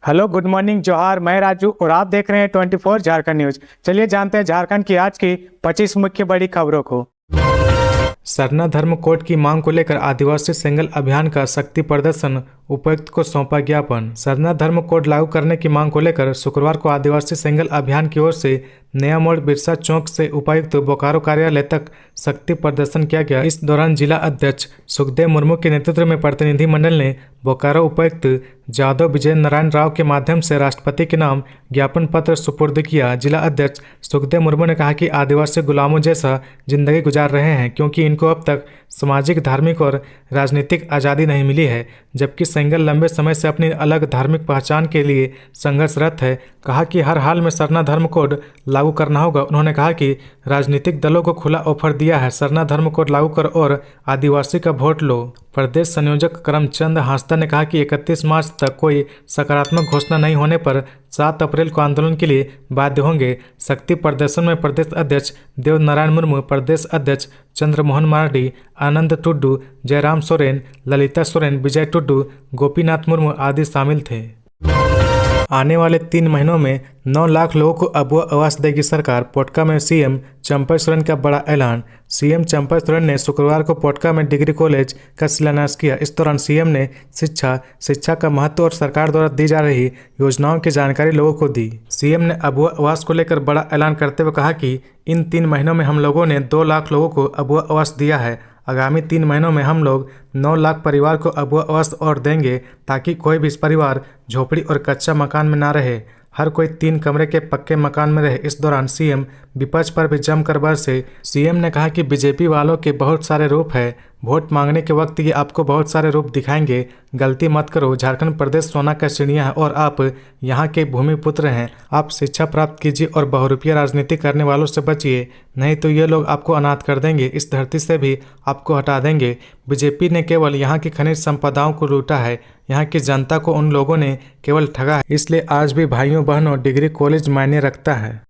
Hello, good morning, जोहार। मैं राजू और आप देख रहे हैं 24 झारखंड न्यूज। चलिए जानते हैं झारखंड की आज की 25 मुख्य बड़ी खबरों को। सरना धर्म कोड की मांग को लेकर आदिवासी सिंगल अभियान का शक्ति प्रदर्शन, उपायुक्त को सौंपा ज्ञापन। सरना धर्म कोड लागू करने की मांग को लेकर शुक्रवार को आदिवासी सिंगल अभियान की ओर से नया मोड़ बिरसा चौक से उपायुक्त बोकारो कार्यालय तक शक्ति प्रदर्शन किया गया। इस दौरान जिला अध्यक्ष सुखदेव मुर्मू के नेतृत्व में प्रतिनिधि मंडल ने बोकारो उपायुक्त जादव विजय नारायण राव के माध्यम से राष्ट्रपति के नाम ज्ञापन पत्र सुपुर्द किया। जिला अध्यक्ष सुखदेव मुर्मू ने कहा कि आदिवासी गुलामों जैसा जिंदगी गुजार रहे हैं क्योंकि इनको अब तक सामाजिक, धार्मिक और राजनीतिक आज़ादी नहीं मिली है, जबकि सिंगल लंबे समय से अपनी अलग धार्मिक पहचान के लिए संघर्षरत है। कहा कि हर हाल में सरना धर्म कोड लागू करना होगा। उन्होंने कहा कि राजनीतिक दलों को खुला ऑफर दिया है, सरना धर्म कोड लागू कर और आदिवासी का वोट लो। प्रदेश संयोजक करमचंद हांसदा ने कहा कि 31 मार्च तक कोई सकारात्मक घोषणा नहीं होने पर 7 अप्रैल को आंदोलन के लिए बाध्य होंगे। शक्ति प्रदर्शन में प्रदेश अध्यक्ष देव नारायण मुर्मू, प्रदेश अध्यक्ष चंद्रमोहन मार्डी, आनंद टुड्डू, जयराम सोरेन, ललिता सोरेन, विजय टुड्डू, गोपीनाथ मुर्मू आदि शामिल थे। आने वाले 3 महीनों में 9 लाख लोगों को अबुआ आवास देगी सरकार। पोटका में सीएम चंपा सोरेन का बड़ा ऐलान। सीएम चंपा सोरेन ने शुक्रवार को पोटका में डिग्री कॉलेज का शिलान्यास किया। इस दौरान सीएम ने शिक्षा का महत्व और सरकार द्वारा दी जा रही योजनाओं की जानकारी लोगों को दी। सीएम ने अबुआ आवास को लेकर बड़ा ऐलान करते हुए कहा कि इन 3 महीनों में हम लोगों ने 2 लाख लोगों को अबुआ आवास दिया है। आगामी 3 महीनों में हम लोग 9 लाख परिवार को अबुआ आवास और देंगे ताकि कोई भी परिवार झोपड़ी और कच्चा मकान में ना रहे, हर कोई 3 कमरे के पक्के मकान में रहे। इस दौरान सीएम विपक्ष पर भी जमकर बरसे। सीएम ने कहा कि बीजेपी वालों के बहुत सारे रूप है, वोट मांगने के वक्त ये आपको बहुत सारे रूप दिखाएंगे। गलती मत करो, झारखंड प्रदेश सोना का चिड़िया है और आप यहाँ के भूमिपुत्र हैं। आप शिक्षा प्राप्त कीजिए और बहुरूपिया राजनीति करने वालों से बचिए, नहीं तो ये लोग आपको अनाथ कर देंगे, इस धरती से भी आपको हटा देंगे। बीजेपी ने केवल यहाँ की खनिज संपदाओं को लूटा है, यहाँ की जनता को उन लोगों ने केवल ठगा है। इसलिए आज भी भाइयों बहनों डिग्री कॉलेज मायने रखता है।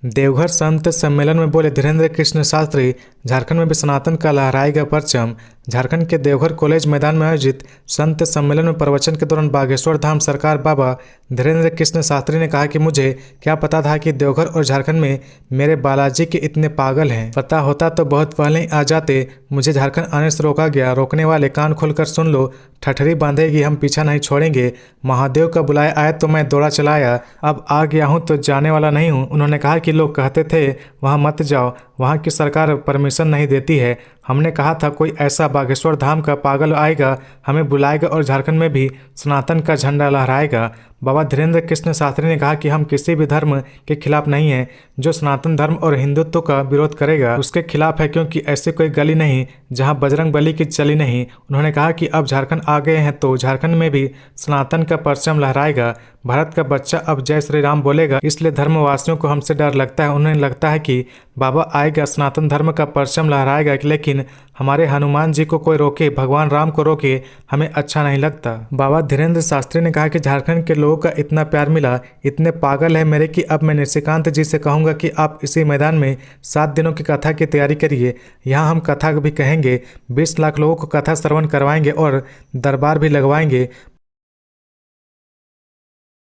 देवघर संत सम्मेलन में बोले धीरेन्द्र कृष्ण शास्त्री, झारखंड में भी सनातन का लहराएगा परचम। झारखंड के देवघर कॉलेज मैदान में आयोजित संत सम्मेलन में प्रवचन के दौरान बागेश्वर धाम सरकार बाबा धीरेन्द्र कृष्ण शास्त्री ने कहा कि मुझे क्या पता था कि देवघर और झारखंड में मेरे बालाजी के इतने पागल हैं। पता होता तो बहुत पहले ही आ जाते। मुझे झारखंड आने से रोका गया। रोकने वाले कान खोलकर सुन लो, ठठरी बांधेगी, हम पीछा नहीं छोड़ेंगे। महादेव का बुलाया आया तो मैं दौड़ा चलाया, अब आ गया हूँ तो जाने वाला नहीं हूँ। उन्होंने कहा कि लोग कहते थे वहाँ मत जाओ, वहाँ की सरकार परमिशन नहीं देती है। हमने कहा था कोई ऐसा बागेश्वर धाम का पागल आएगा, हमें बुलाएगा और झारखंड में भी सनातन का झंडा लहराएगा। बाबा धीरेन्द्र कृष्ण शास्त्री ने कहा कि हम किसी भी धर्म के खिलाफ नहीं हैं। जो सनातन धर्म और हिंदुत्व का विरोध करेगा उसके खिलाफ है, क्योंकि ऐसी कोई गली नहीं जहां बजरंग बली की चली नहीं। उन्होंने कहा कि अब झारखंड आ गए हैं तो झारखंड में भी सनातन का परचम लहराएगा। भारत का बच्चा अब जय श्री राम बोलेगा, इसलिए धर्मवासियों को हमसे डर लगता है। उन्हें लगता है कि बाबा आएगा, सनातन धर्म का परचम लहराएगा, लेकिन हमारे हनुमान जी को कोई रोके, भगवान राम को रोके, हमें अच्छा नहीं लगता। बाबा धीरेन्द्र शास्त्री ने कहा कि झारखंड के लोगों का इतना प्यार मिला, इतने पागल है मेरे कि अब मैं निशिकांत जी से कहूँगा कि आप इसी मैदान में 7 दिनों की कथा की तैयारी करिए। यहाँ हम कथा भी कहेंगे, 20 लाख लोगों को कथा श्रवण करवाएंगे और दरबार भी लगवाएंगे।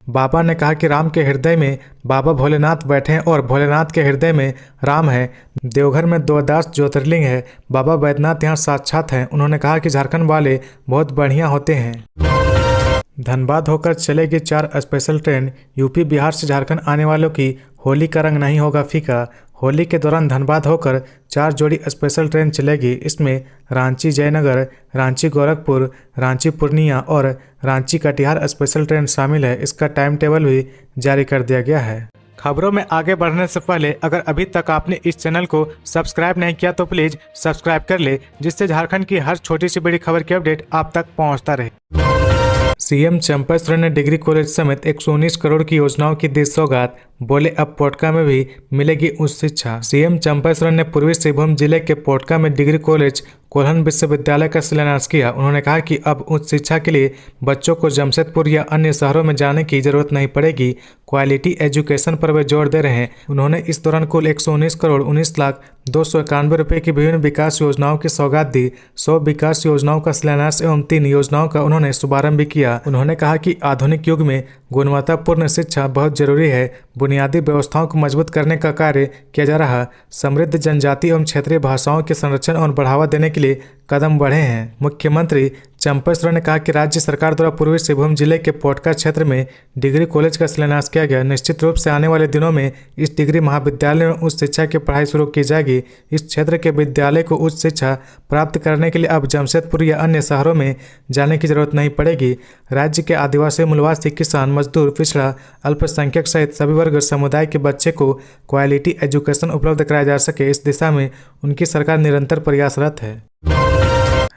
बाबा ने कहा कि राम के हृदय में बाबा भोलेनाथ बैठे हैं और भोलेनाथ के हृदय में राम है। देवघर में द्वादश ज्योतिर्लिंग है, बाबा बैद्यनाथ यहाँ साक्षात हैं। उन्होंने कहा कि झारखंड वाले बहुत बढ़िया होते हैं। धनबाद होकर चलेगी 4 स्पेशल ट्रेन। यूपी बिहार से झारखंड आने वालों की होली का रंग नहीं होगा फीका। होली के दौरान धनबाद होकर 4 जोड़ी स्पेशल ट्रेन चलेगी। इसमें रांची जयनगर, रांची गोरखपुर, रांची पूर्णिया और रांची कटिहार स्पेशल ट्रेन शामिल है। इसका टाइम टेबल भी जारी कर दिया गया है। खबरों में आगे बढ़ने से पहले अगर अभी तक आपने इस चैनल को सब्सक्राइब नहीं किया तो प्लीज सब्सक्राइब कर ले, जिससे झारखंड की हर छोटी सी बड़ी खबर की अपडेट आप तक पहुंचता रहे। सीएम चंपा सोरेन ने डिग्री कॉलेज समेत 119 करोड़ की योजनाओं की दी सौगात। बोले अब पोटका में भी मिलेगी उच्च शिक्षा। सीएम चंपा सोरेन ने पूर्वी सिंहभूम जिले के पोटका में डिग्री कॉलेज कोल्हन विश्वविद्यालय का शिलान्यास किया। उन्होंने कहा कि अब उच्च शिक्षा के लिए बच्चों को जमशेदपुर या अन्य शहरों में जाने की जरूरत नहीं पड़ेगी। क्वालिटी एजुकेशन पर वे जोर दे रहे हैं। उन्होंने इस दौरान कुल 119 करोड़ 19 लाख 291 रुपये की विभिन्न विकास योजनाओं की सौगात दी। 100 विकास योजनाओं का शिलान्यास एवं 3 योजनाओं का उन्होंने शुभारंभ भी किया। उन्होंने कहा कि आधुनिक युग में गुणवत्तापूर्ण शिक्षा बहुत जरूरी है। बुनियादी व्यवस्थाओं को मजबूत करने का कार्य किया जा रहा। समृद्ध जनजाति एवं क्षेत्रीय भाषाओं के संरक्षण और बढ़ावा देने के लिए कदम बढ़े हैं। मुख्यमंत्री चंपा सोरेन ने कहा कि राज्य सरकार द्वारा पूर्वी सिंहभूम जिले के पोटका क्षेत्र में डिग्री कॉलेज का शिलान्यास किया गया। निश्चित रूप से आने वाले दिनों में इस डिग्री महाविद्यालय में उच्च शिक्षा की पढ़ाई शुरू की जाएगी। इस क्षेत्र के विद्यालय को उच्च शिक्षा प्राप्त करने के लिए अब जमशेदपुर या अन्य शहरों में जाने की जरूरत नहीं पड़ेगी। राज्य के आदिवासी, मूलवासी, किसान, मजदूर, पिछड़ा, अल्पसंख्यक सहित सभी वर्ग समुदाय के बच्चे को क्वालिटी एजुकेशन उपलब्ध कराया जा सके, इस दिशा में उनकी सरकार निरंतर प्रयासरत है।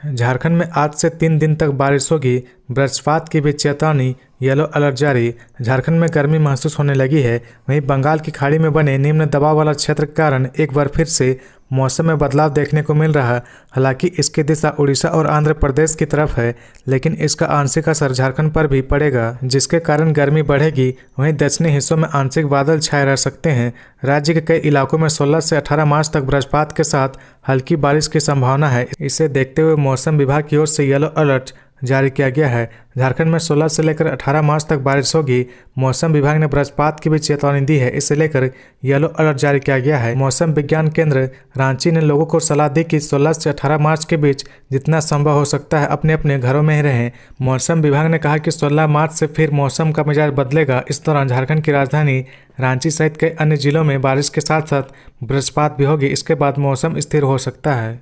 झारखंड में आज से 3 दिन तक बारिश होगी। वज्रपात की भी चेतावनी, येलो अलर्ट जारी। झारखंड में गर्मी महसूस होने लगी है। वहीं बंगाल की खाड़ी में बने निम्न दबाव वाला क्षेत्र के कारण एक बार फिर से मौसम में बदलाव देखने को मिल रहा है। हालांकि इसकी दिशा उड़ीसा और आंध्र प्रदेश की तरफ है, लेकिन इसका आंशिक असर झारखंड पर भी पड़ेगा, जिसके कारण गर्मी बढ़ेगी। वहीं दक्षिणी हिस्सों में आंशिक बादल छाए रह सकते हैं। राज्य के कई इलाकों में 16 से 18 मार्च तक वज्रपात के साथ हल्की बारिश की संभावना है। इसे देखते हुए मौसम विभाग की ओर से येलो अलर्ट जारी किया गया है। झारखंड में 16 से लेकर 18 मार्च तक बारिश होगी। मौसम विभाग ने वज्रपात की भी चेतावनी दी है। इसे लेकर येलो अलर्ट जारी किया गया है। मौसम विज्ञान केंद्र रांची ने लोगों को सलाह दी कि 16 से 18 मार्च के बीच जितना संभव हो सकता है अपने अपने घरों में ही रहें। मौसम विभाग ने कहा कि 16 मार्च से फिर मौसम का मिजाज बदलेगा। इस दौरान झारखंड की राजधानी रांची सहित कई अन्य जिलों में बारिश के साथ साथ वज्रपात भी होगी। इसके बाद मौसम स्थिर हो सकता है।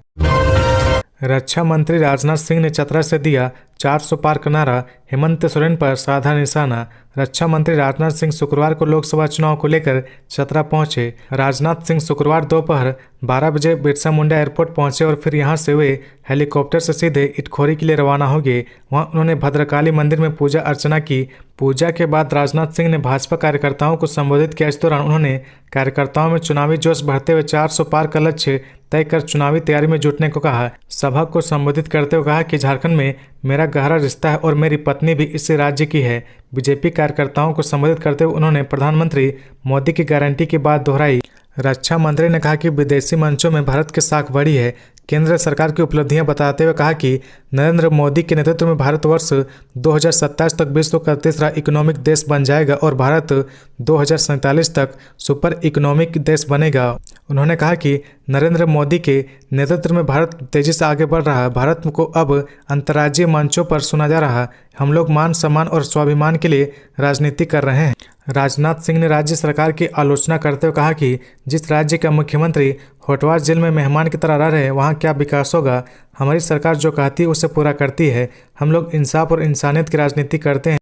रक्षा मंत्री राजनाथ सिंह ने चतरा से दिया 400 पार का नारा। हेमंत सोरेन पर साधा निशाना। रक्षा मंत्री राजनाथ सिंह शुक्रवार को लोकसभा चुनाव को लेकर चतरा पहुंचे। राजनाथ सिंह शुक्रवार दोपहर 12 बजे बिरसा मुंडा एयरपोर्ट पहुंचे और फिर यहां से वे हेलीकॉप्टर से सीधे इटखोरी के लिए रवाना हो गए। वहां उन्होंने भद्रकाली मंदिर में पूजा अर्चना की। पूजा के बाद राजनाथ सिंह ने भाजपा कार्यकर्ताओं को संबोधित किया। इस दौरान उन्होंने कार्यकर्ताओं में चुनावी जोश बढ़ते हुए 400 पार का लक्ष्य तय कर चुनावी तैयारी में जुटने को कहा। सभा को संबोधित करते हुए कहा कि झारखंड में मेरा गहरा रिश्ता है और मेरी पत्नी भी इसी राज्य की है। बीजेपी कार्यकर्ताओं को संबोधित करते हुए उन्होंने प्रधानमंत्री मोदी की गारंटी की बात दोहराई। रक्षा मंत्री ने कहा कि विदेशी मंचों में भारत की साख बढ़ी है। केंद्र सरकार की उपलब्धियां बताते हुए कहा कि नरेंद्र मोदी के नेतृत्व में भारत वर्ष 2027 तक विश्व का तीसरा इकोनॉमिक देश बन जाएगा और भारत 2047 तक सुपर इकोनॉमिक देश बनेगा। उन्होंने कहा कि नरेंद्र मोदी के नेतृत्व में भारत तेजी से आगे बढ़ रहा है। भारत को अब अंतर्राज्यीय मंचों पर सुना जा रहा है। हम लोग मान सम्मान और स्वाभिमान के लिए राजनीति कर रहे हैं। राजनाथ सिंह ने राज्य सरकार की आलोचना करते हुए कहा कि जिस राज्य का मुख्यमंत्री होटवार जेल में मेहमान की तरह रह रहे हैं, वहाँ क्या विकास होगा। हमारी सरकार जो कहती है उसे पूरा करती है। हम लोग इंसाफ और इंसानियत की राजनीति करते हैं।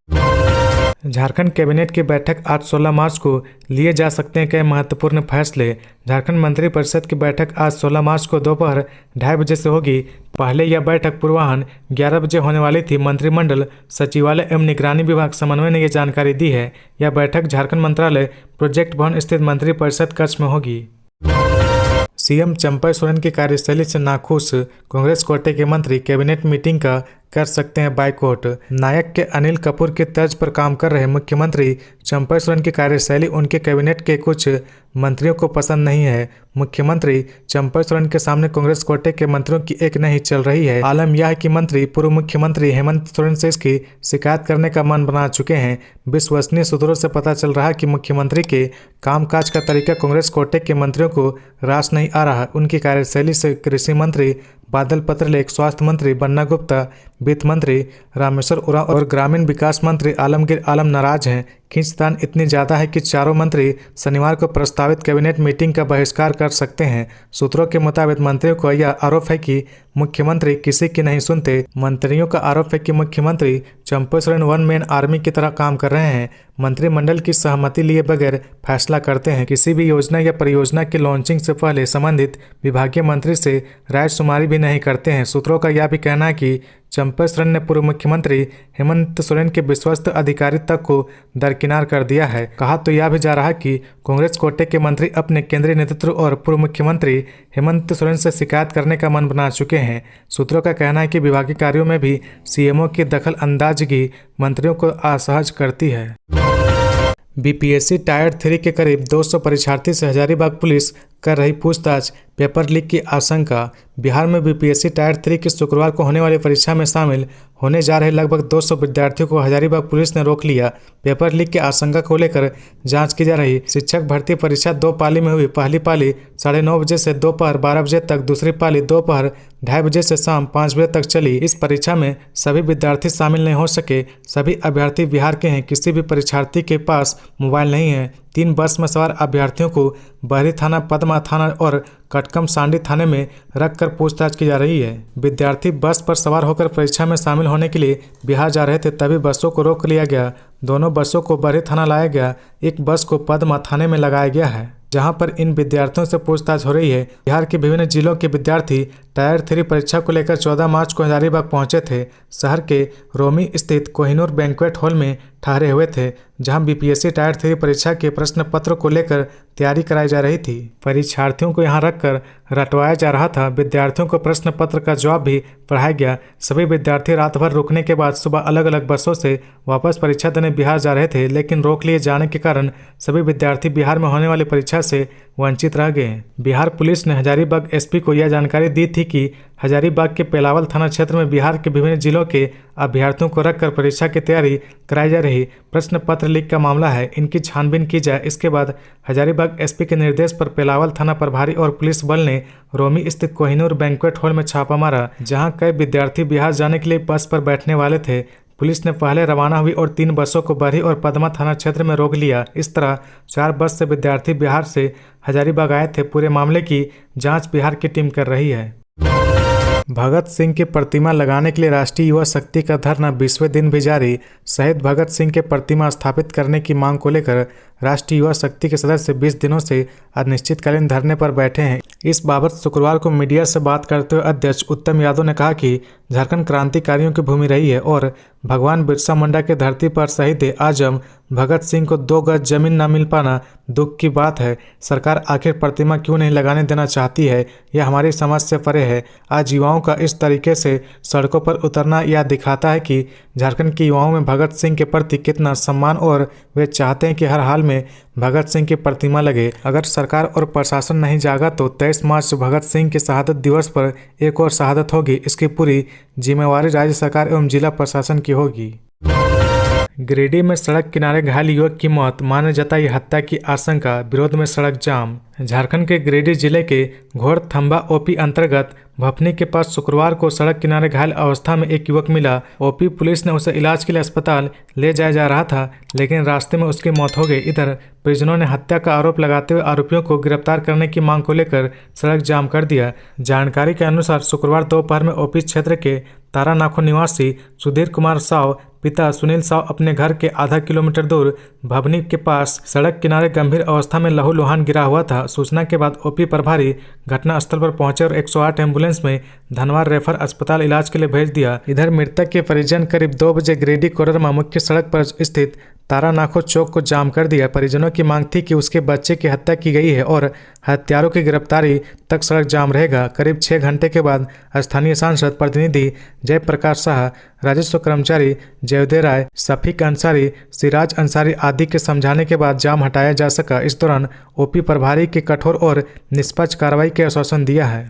झारखंड कैबिनेट की बैठक आज 16 मार्च को लिए जा सकते हैं कई महत्वपूर्ण फैसले। झारखंड मंत्रिपरिषद की बैठक आज 16 मार्च को दोपहर 2:30 बजे से होगी। पहले यह बैठक पूर्वाह्न 11 बजे होने वाली थी। मंत्रिमंडल सचिवालय एवं निगरानी विभाग समन्वय ने यह जानकारी दी है। यह बैठक झारखंड मंत्रालय प्रोजेक्ट भवन स्थित मंत्रिपरिषद कक्ष में होगी। सीएम चंपा सोरेन की कार्यशैली से नाखुश कांग्रेस कोटे के मंत्री कैबिनेट मीटिंग का कर सकते हैं बाइकआउट। नायक के अनिल कपूर की तर्ज पर काम कर रहे मुख्यमंत्री चंपा सोरेन की कार्यशैली उनके कैबिनेट के कुछ मंत्रियों को पसंद नहीं है। मुख्यमंत्री चंपा सोरेन के सामने कांग्रेस कोटे के मंत्रियों की एक नहीं चल रही है। आलम यह है कि मंत्री पूर्व मुख्यमंत्री हेमंत सोरेन से इसकी शिकायत करने का मन बना चुके हैं। विश्वसनीय सूत्रों से पता चल रहा है कि मुख्यमंत्री के कामकाज का तरीका कांग्रेस कोटे के मंत्रियों को रास नहीं आ रहा। उनकी कार्यशैली से कृषि मंत्री बादल पत्रलेख, स्वास्थ्य मंत्री बन्ना गुप्ता, वित्त मंत्री रामेश्वर उरांव और ग्रामीण विकास मंत्री आलमगीर आलम नाराज हैं। खींचतान इतनी ज़्यादा है कि चारों मंत्री शनिवार को प्रस्तावित कैबिनेट मीटिंग का बहिष्कार कर सकते हैं। सूत्रों के मुताबिक मंत्रियों का यह आरोप है कि मुख्यमंत्री किसी की नहीं सुनते। मंत्रियों का आरोप है कि मुख्यमंत्री चंपा सोरेन वन मैन आर्मी की तरह काम कर रहे हैं। मंत्रिमंडल की सहमति लिए बगैर फैसला करते हैं। किसी भी योजना या परियोजना की लॉन्चिंग से पहले संबंधित विभागीय मंत्री से राय शुमारी भी नहीं करते हैं। सूत्रों का यह भी कहना है कि चंपा सोरेन ने पूर्व मुख्यमंत्री हेमंत सोरेन के विश्वस्त अधिकारी तक को दरकिनार कर दिया है। कहा तो यह भी जा रहा है कि कांग्रेस कोटे के मंत्री अपने केंद्रीय नेतृत्व और पूर्व मुख्यमंत्री हेमंत सोरेन से शिकायत करने का मन बना चुके हैं। सूत्रों का कहना है कि विभागीय कार्यों में भी सीएमओ की दखल अंदाजगी मंत्रियों को असहज करती है। बीपीएससी टायर 3 के करीब 200 परीक्षार्थी से हजारीबाग पुलिस कर रही पूछताछ, पेपर लीक की आशंका। बिहार में बीपीएससी टायर 3 की शुक्रवार को होने वाली परीक्षा में शामिल होने जा रहे लगभग 200 विद्यार्थियों को हजारीबाग पुलिस ने रोक लिया। पेपर लीक की आशंका को लेकर जांच की जा रही। शिक्षक भर्ती परीक्षा 2 पाली में हुई। पहली पाली 9:30 बजे से दोपहर 12 बजे तक, दूसरी पाली दोपहर 2:30 बजे से शाम 5 बजे तक चली। इस परीक्षा में सभी विद्यार्थी शामिल नहीं हो सके। सभी अभ्यर्थी बिहार के हैं। किसी भी परीक्षार्थी के पास मोबाइल नहीं है। 3 बस में सवार अभ्यर्थियों को बहरी थाना, पदमा थाना और कटकम सांडी थाने में रखकर पूछताछ की जा रही है। विद्यार्थी बस पर सवार होकर परीक्षा में शामिल होने के लिए बिहार जा रहे थे, तभी बसों को रोक लिया गया। दोनों बसों को बहरी थाना लाया गया। एक बस को पदमा थाने में लगाया गया है, जहां पर इन विद्यार्थियों से पूछताछ हो रही है। बिहार के विभिन्न जिलों के विद्यार्थी टायर 3 परीक्षा को लेकर 14 मार्च को हजारीबाग पहुंचे थे। शहर के रोमी स्थित कोहिनूर बैंक्वेट हॉल में ठहरे हुए थे, जहां बीपीएससी टायर 3 परीक्षा के प्रश्न पत्र को लेकर तैयारी कराई जा रही थी। परीक्षार्थियों को यहां रखकर रटवाया जा रहा था। विद्यार्थियों को प्रश्न पत्र का जवाब भी पढ़ाया गया। सभी विद्यार्थी रात भर रुकने के बाद सुबह अलग अलग बसों से वापस परीक्षा देने बिहार जा रहे थे, लेकिन रोक लिए जाने के कारण सभी विद्यार्थी बिहार में होने वाली परीक्षा से वंचित रह गए। बिहार पुलिस ने हजारीबाग एसपी को यह जानकारी दी थी कि हजारीबाग के पेलावल थाना क्षेत्र में बिहार के विभिन्न जिलों के अभ्यर्थियों को रखकर परीक्षा की तैयारी कराई जा रही। प्रश्न पत्र लीक का मामला है, इनकी छानबीन की जाए। इसके बाद हजारीबाग एसपी के निर्देश पर पेलावल थाना प्रभारी और पुलिस बल ने रोमी स्थित कोहिनूर बैंक्वेट हॉल में छापा मारा, जहां कई विद्यार्थी बिहार जाने के लिए बस पर बैठने वाले थे। पुलिस ने पहले रवाना हुई और 3 बसों को बरही और पदमा थाना क्षेत्र में रोक लिया। इस तरह 4 बस से विद्यार्थी बिहार से हजारीबाग आए थे। पूरे मामले की जांच बिहार की टीम कर रही है। भगत सिंह की प्रतिमा लगाने के लिए राष्ट्रीय युवा शक्ति का धरना 20वें दिन भी जारी। शहीद भगत सिंह के प्रतिमा स्थापित करने की मांग को लेकर राष्ट्रीय युवा शक्ति के सदस्य 20 दिनों से अनिश्चितकालीन धरने पर बैठे हैं। इस बाबत शुक्रवार को मीडिया से बात करते हुए अध्यक्ष उत्तम यादव ने कहा कि झारखंड क्रांतिकारियों की भूमि रही है और भगवान बिरसा मुंडा की धरती पर शहीद आजम भगत सिंह को 2 गज जमीन न मिल पाना दुख की बात है। सरकार आखिर प्रतिमा क्यों नहीं लगाने देना चाहती है, यह हमारी समझ से परे है। आज युवाओं का इस तरीके से सड़कों पर उतरना यह दिखाता है कि झारखंड के युवाओं में भगत सिंह के प्रति कितना सम्मान और वे चाहते हैं कि हर हाल में भगत सिंह की प्रतिमा लगे। अगर सरकार और प्रशासन नहीं जागा तो 23 मार्च भगत सिंह के शहादत दिवस पर एक और शहादत होगी। इसकी पूरी जिम्मेवारी राज्य सरकार एवं जिला प्रशासन की होगी। गिरिडीह में सड़क किनारे घायल युवक की मौत, माने जताई हत्या की आशंका, विरोध में सड़क जाम। झारखंड के गिरिडीह जिले के घोड़थंबा ओपी अंतर्गत भपनी के पास शुक्रवार को सड़क किनारे घायल अवस्था में एक युवक मिला। ओपी पुलिस ने उसे इलाज के लिए अस्पताल ले जाया जा रहा था, लेकिन रास्ते में उसकी मौत हो गई। इधर परिजनों ने हत्या का आरोप लगाते हुए आरोपियों को गिरफ्तार करने की मांग को लेकर सड़क जाम कर दिया। जानकारी के अनुसार शुक्रवार दोपहर में ओपी क्षेत्र के तारानाखो निवासी सुधीर कुमार साव पिता सुनील साव अपने घर के आधा किलोमीटर दूर भवनी के पास सड़क किनारे गंभीर अवस्था में लहूलुहान गिरा हुआ था। सूचना के बाद ओपी प्रभारी घटनास्थल पर पहुंचे और 108 एम्बुलेंस में धनवार रेफर अस्पताल इलाज के लिए भेज दिया। इधर मृतक के परिजन करीब 2 बजे गिरिडीह कोडरमा मुख्य सड़क पर स्थित तारानाखो चौक को जाम कर दिया। परिजनों की मांग थी कि उसके बच्चे की हत्या की गई है और हत्यारों की गिरफ्तारी तक सड़क जाम रहेगा। करीब 6 घंटे के बाद स्थानीय सांसद प्रतिनिधि जयप्रकाश शाह, राजस्व कर्मचारी जयदेव राय, शफीक अंसारी, सिराज अंसारी आदि के समझाने के बाद जाम हटाया जा सका। इस दौरान ओपी प्रभारी की कठोर और निष्पक्ष कार्रवाई के आश्वासन दिया है।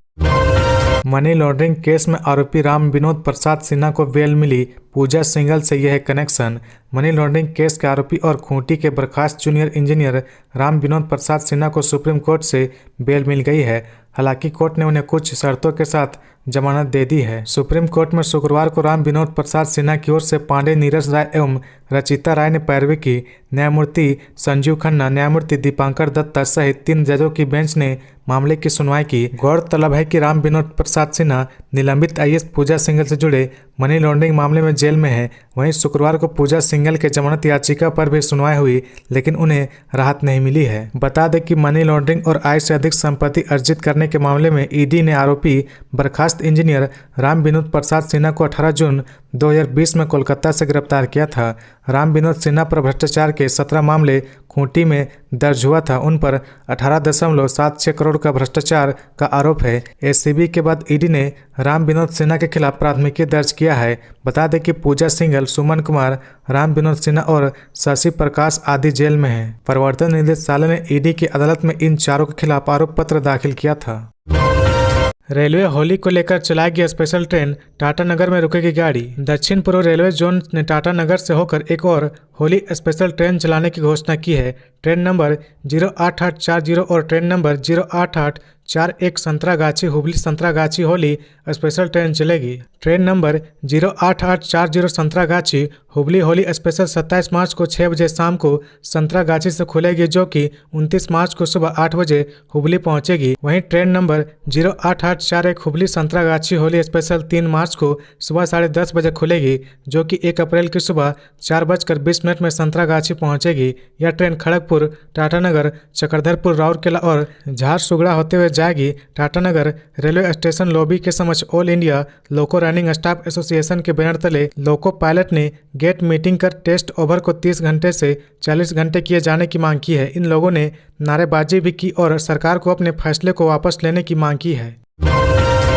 मनी लॉन्ड्रिंग केस में आरोपी राम विनोद प्रसाद सिन्हा को बेल मिली, पूजा सिंघल से यह है कनेक्शन। मनी लॉन्ड्रिंग केस के आरोपी और खूंटी के बर्खास्त जूनियर इंजीनियर राम विनोद प्रसाद सिन्हा को सुप्रीम कोर्ट से बेल मिल गई है। हालांकि कोर्ट ने उन्हें कुछ शर्तों के साथ जमानत दे दी है। सुप्रीम कोर्ट में शुक्रवार को राम विनोद प्रसाद सिन्हा की ओर से पांडे नीरज राय एवं रचिता राय ने पैरवी की। न्यायमूर्ति संजीव खन्ना, न्यायमूर्ति दीपांकर दत्ता सहित 3 जजों की बेंच ने मामले की सुनवाई की। गौरतलब है कि राम विनोद प्रसाद सिन्हा निलंबित आईएएस पूजा सिंघल से जुड़े मनी लॉन्ड्रिंग मामले में जेल में है। वहीं शुक्रवार को पूजा सिंघल के जमानत याचिका पर भी सुनवाई हुई, लेकिन उन्हें राहत नहीं मिली है। बता दें कि मनी लॉन्ड्रिंग और आय से अधिक संपत्ति अर्जित करने के मामले में ईडी ने आरोपी बर्खास्त इंजीनियर राम विनोद प्रसाद सिन्हा को 18 जून 2020 में कोलकाता से गिरफ्तार किया था। राम विनोद सिन्हा पर भ्रष्टाचार के 17 मामले खूंटी में दर्ज हुआ था। उन पर 18.76 करोड़ का भ्रष्टाचार का आरोप है। एसीबी के बाद ईडी ने राम विनोद सिन्हा के खिलाफ प्राथमिकी दर्ज किया है। बता दें कि पूजा सिंघल, सुमन कुमार, राम विनोद सिन्हा और शशि प्रकाश आदि जेल में हैं। प्रवर्तन निदेशालय ने ईडी की अदालत में इन चारों के खिलाफ आरोप पत्र दाखिल किया था। रेलवे होली को लेकर चलाएगी स्पेशल ट्रेन, टाटानगर में रुकेगी गाड़ी। दक्षिण पूर्व रेलवे जोन ने टाटानगर से होकर एक और होली स्पेशल ट्रेन चलाने की घोषणा की है। ट्रेन नंबर 08840 और train number 08841 Santragachi Hubli Santragachi Holi special train चलेगी। Train number 08840 Santragachi Hubli Holi special 27 March को 6 बजे शाम को संतरागाछी से खुलेगी, जो कि 29 मार्च को सुबह 8 बजे हुबली पहुंचेगी। वहीं train number 08841 Hubli Santragachi Holi special 3 मार्च को सुबह 10:30 बजे खुलेगी, जो कि 1 अप्रैल की सुबह 4:20 में संतरागाछी पहुंचेगी। यह ट्रेन खड़गपुर, टाटानगर, चक्रधरपुर, राउरकेला और झारसुगड़ा होते हुए जाएगी। टाटानगर रेलवे स्टेशन लॉबी के समक्ष ऑल इंडिया लोको रनिंग स्टाफ एसोसिएशन के बैनर तले लोको पायलट ने गेट मीटिंग कर टेस्ट ओवर को 30 घंटे से 40 घंटे किए जाने की मांग की है। इन लोगों ने नारेबाजी भी की और सरकार को अपने फैसले को वापस लेने की मांग की है।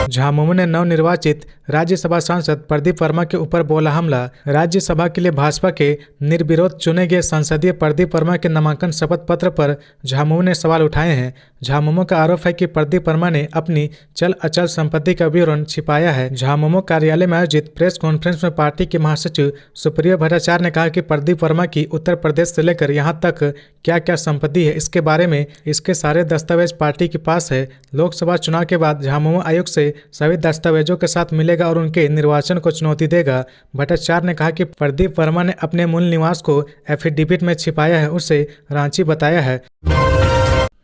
झामुमो ने नवनिर्वाचित राज्यसभा सांसद प्रदीप वर्मा के ऊपर बोला हमला। राज्यसभा के लिए भाजपा के निर्विरोध चुने गए संसदीय प्रदीप वर्मा के नामांकन शपथ पत्र पर झामुमो ने सवाल उठाए हैं। झामुमो का आरोप है कि प्रदीप वर्मा ने अपनी चल अचल संपत्ति का विवरण छिपाया है। झामुमो कार्यालय में आयोजित प्रेस कॉन्फ्रेंस में पार्टी के महासचिव सुप्रिया भट्टाचार्य ने कहा कि प्रदीप वर्मा की उत्तर प्रदेश से लेकर यहां तक क्या क्या संपत्ति है, इसके बारे में इसके सारे दस्तावेज पार्टी के पास है। लोकसभा चुनाव के बाद झामुमो आयोग से सभी दस्तावेजों के साथ मिलेगा और उनके निर्वाचन को चुनौती देगा। भट्टाचार्य ने कहा कि प्रदीप वर्मा ने अपने मूल निवास को एफिडेविट में छिपाया है, उसे रांची बताया है।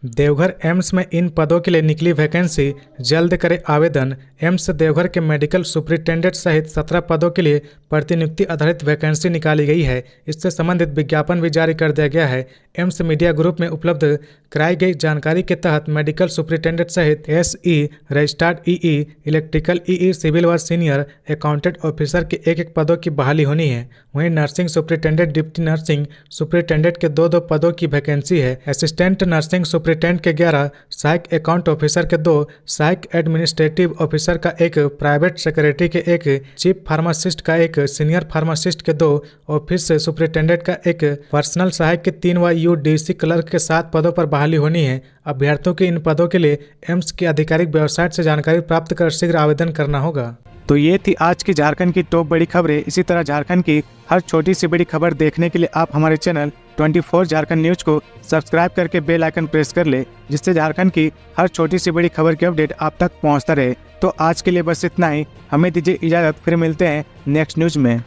देवघर एम्स में इन पदों के लिए निकली वैकेंसी, जल्द करे आवेदन। एम्स देवघर के मेडिकल सुपरिटेंडेंट सहित 17 पदों के लिए प्रतिनियुक्ति आधारित वैकेंसी निकाली गई है। इससे संबंधित विज्ञापन भी जारी कर दिया गया है। एम्स मीडिया ग्रुप में उपलब्ध कराई गई जानकारी के तहत मेडिकल सुपरिटेंडेंट सहित SE, registered EE, electrical EE, civil व सीनियर अकाउंटेंट ऑफिसर के एक पदों की बहाली होनी है। वहीं nursing superintendent, deputy nursing superintendent के 2 पदों की वैकेंसी है। असिस्टेंट नर्सिंग सुपरिटेंडेंट के 11, सहायक अकाउंट ऑफिसर के 2, सहायक एडमिनिस्ट्रेटिव ऑफिसर का 1, प्राइवेट सेक्रेटरी के 1, चीफ फार्मासिस्ट का 1, सीनियर फार्मासिस्ट के 2, ऑफिस सुपरिटेंडेंट का 1, पर्सनल सहायक के 3 व UDC क्लर्क के 7 पदों पर बहाली होनी है। अभ्यर्थियों के इन पदों के लिए एम्स की आधिकारिक वेबसाइट से जानकारी प्राप्त कर शीघ्र आवेदन करना होगा। तो ये थी आज की झारखंड की टॉप बड़ी खबरें। इसी तरह झारखंड की हर छोटी सी बड़ी खबर देखने के लिए आप हमारे चैनल 24 झारखंड न्यूज को सब्सक्राइब करके बेल आइकन प्रेस कर ले, जिससे झारखंड की हर छोटी सी बड़ी खबर की अपडेट आप तक पहुंचता रहे। तो आज के लिए बस इतना ही। हमें दीजिए इजाजत, फिर मिलते हैं नेक्स्ट न्यूज में।